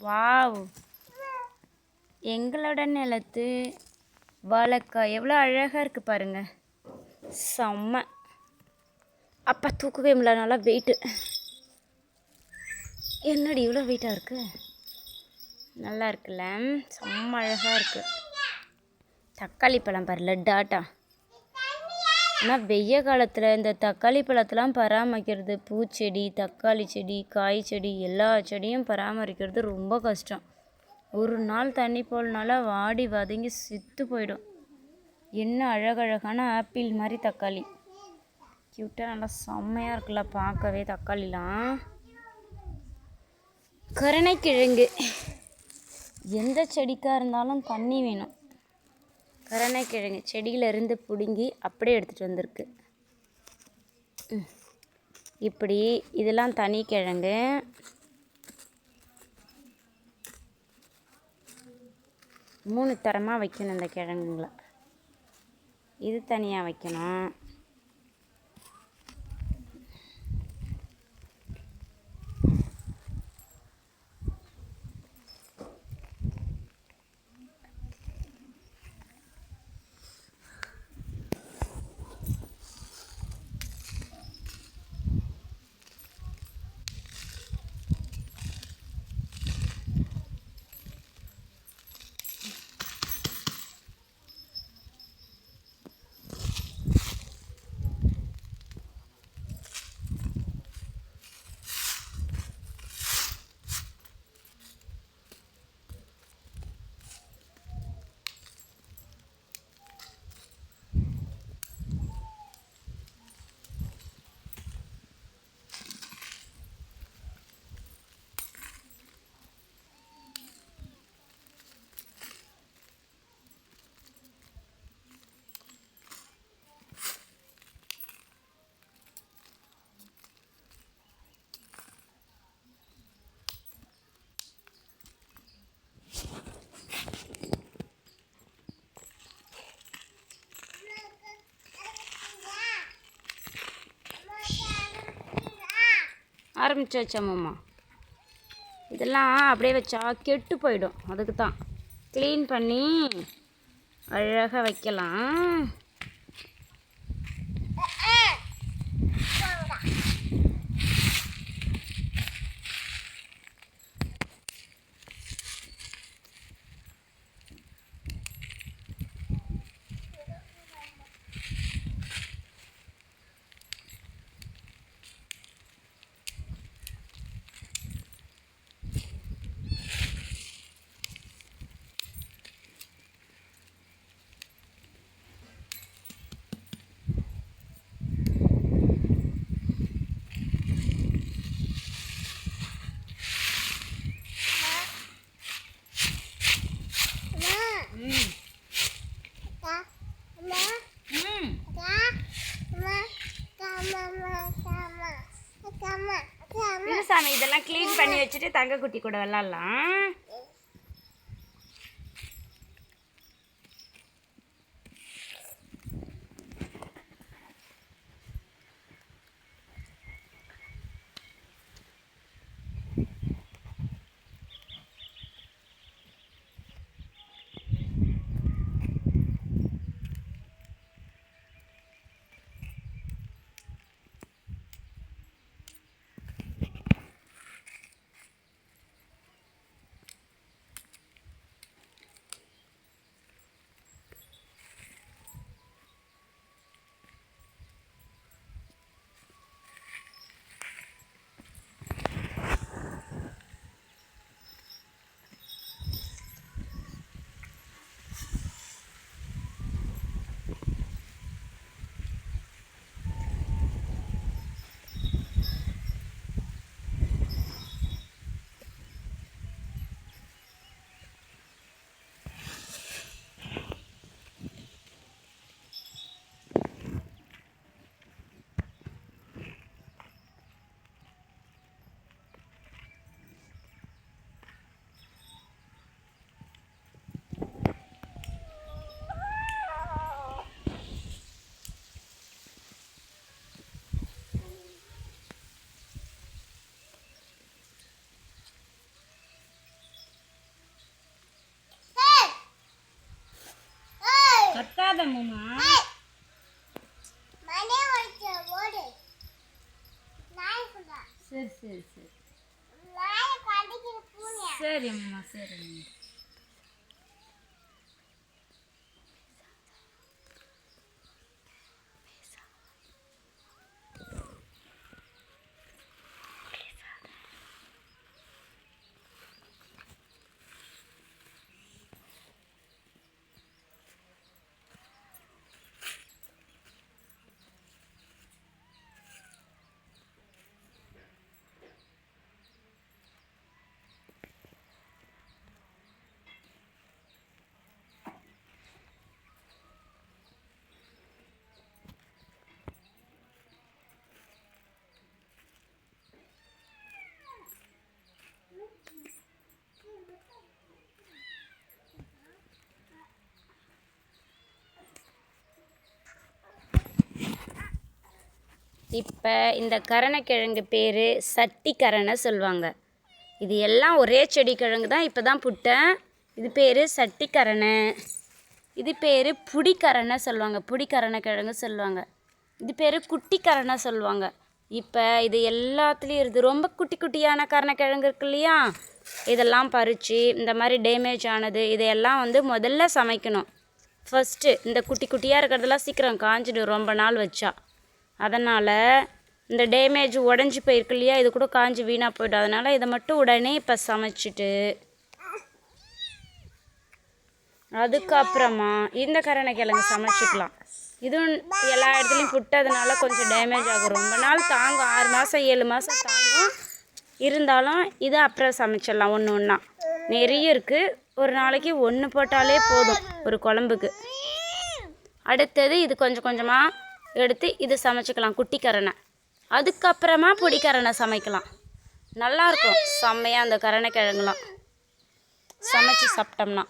Wow! எங்களோட நிலத்து வாழைக்காய் எவ்வளோ அழகாக இருக்குது பாருங்க. செம்ம. அப்பா தூக்கவே முடியல, நல்லா வெயிட்டு. என்னடி இவ்வளோ வெயிட்டாக இருக்குது? நல்லா இருக்குல்ல, செம்ம அழகாக இருக்குது. தக்காளி பழம் பாரு, லட்டாட்டா. ஆனால் வெய்ய காலத்தில் இந்த தக்காளி பழத்தெலாம் பராமரிக்கிறது, பூச்செடி, தக்காளி செடி, காய் செடி எல்லா செடியும் பராமரிக்கிறது ரொம்ப கஷ்டம். ஒரு நாள் தண்ணி போலனால வாடி வதங்கி செத்து போயிடும். என்ன அழகழகான ஆப்பிள் மாதிரி தக்காளி, க்யூட்டாக நல்லா செம்மையாக இருக்குல்ல பார்க்கவே. தக்காளிலாம் கருணைக்கிழங்கு, எந்த செடிக்காக இருந்தாலும் தண்ணி வேணும். கருணைக்கிழங்கு செடியிலேருந்து பிடுங்கி அப்படியே எடுத்துகிட்டு வந்திருக்கு. இப்படி இதெல்லாம் தனி கிழங்கு. மூணு தரமாக வைக்கணும் இந்த கிழங்குங்களை. இது தனியாக வைக்கணும். ஆரம்பிச்சாச்சாம்மா. இதெல்லாம் அப்படியே வச்சா கெட்டு போயிடும். அதுக்கு தான் க்ளீன் பண்ணி அழகாக வைக்கலாம். சாமி இதெல்லாம் க்ளீன் பண்ணி வச்சுட்டு தங்க குட்டி கூட விளாட்லாம். கத்தாதம்மா. சரி சரி சரி சரிம்மா சரிம்மா. இப்போ இந்த கரணக்கிழங்கு பேர் சட்டிக்கரணை சொல்லுவாங்க. இது எல்லாம் ஒரே செடி கிழங்கு தான். இப்போ தான் புட்டேன். இது பேர் சட்டிக்கரணை. இது பேர் புடிக்கரணை சொல்லுவாங்க. புடிக்கரணை கிழங்கு சொல்லுவாங்க. இது பேர் குட்டிக்கரணை சொல்லுவாங்க. இப்போ இது எல்லாத்துலேயும் இருக்குது. ரொம்ப குட்டி குட்டியான கரணக்கிழங்கு இருக்கு இல்லையா, இதெல்லாம் பறித்து இந்த மாதிரி டேமேஜ் ஆனது இதையெல்லாம் முதல்ல சமைக்கணும். ஃபஸ்ட்டு இந்த குட்டி குட்டியாக இருக்கிறதெல்லாம் சீக்கிரம் காஞ்சிடும் ரொம்ப நாள் வச்சா. அதனால் இந்த டேமேஜ் உடஞ்சி போயிருக்கு இல்லையா, இது கூட காஞ்சி வீணாக போய்டும். அதனால் இதை மட்டும் உடனே இப்போ சமைச்சிட்டு அதுக்கப்புறமா இந்த கரணக்கிழங்கு சமைச்சிக்கலாம். இதுவும் எல்லா இடத்துலையும் புட்டதுனால கொஞ்சம் டேமேஜ் ஆகும். ரொம்ப நாள் தாங்கும், 6 மாதம் 7 மாதம் தாங்கும். இருந்தாலும் இதை அப்புறம் சமைச்சிடலாம். ஒன்று ஒன்றா நிறைய இருக்குது. ஒரு நாளைக்கு 1 போட்டாலே போதும் ஒரு குழம்புக்கு. அடுத்தது இது கொஞ்சம் கொஞ்சமாக எடுத்து இது சமைச்சிக்கலாம், குட்டிக்கரணை. அதுக்கப்புறமா பொடிக்கரணை சமைக்கலாம். நல்லாயிருக்கும் செம்மையாக அந்த கரணக்கிழங்குலாம் சமைச்சி சாப்பிட்டோம்னா.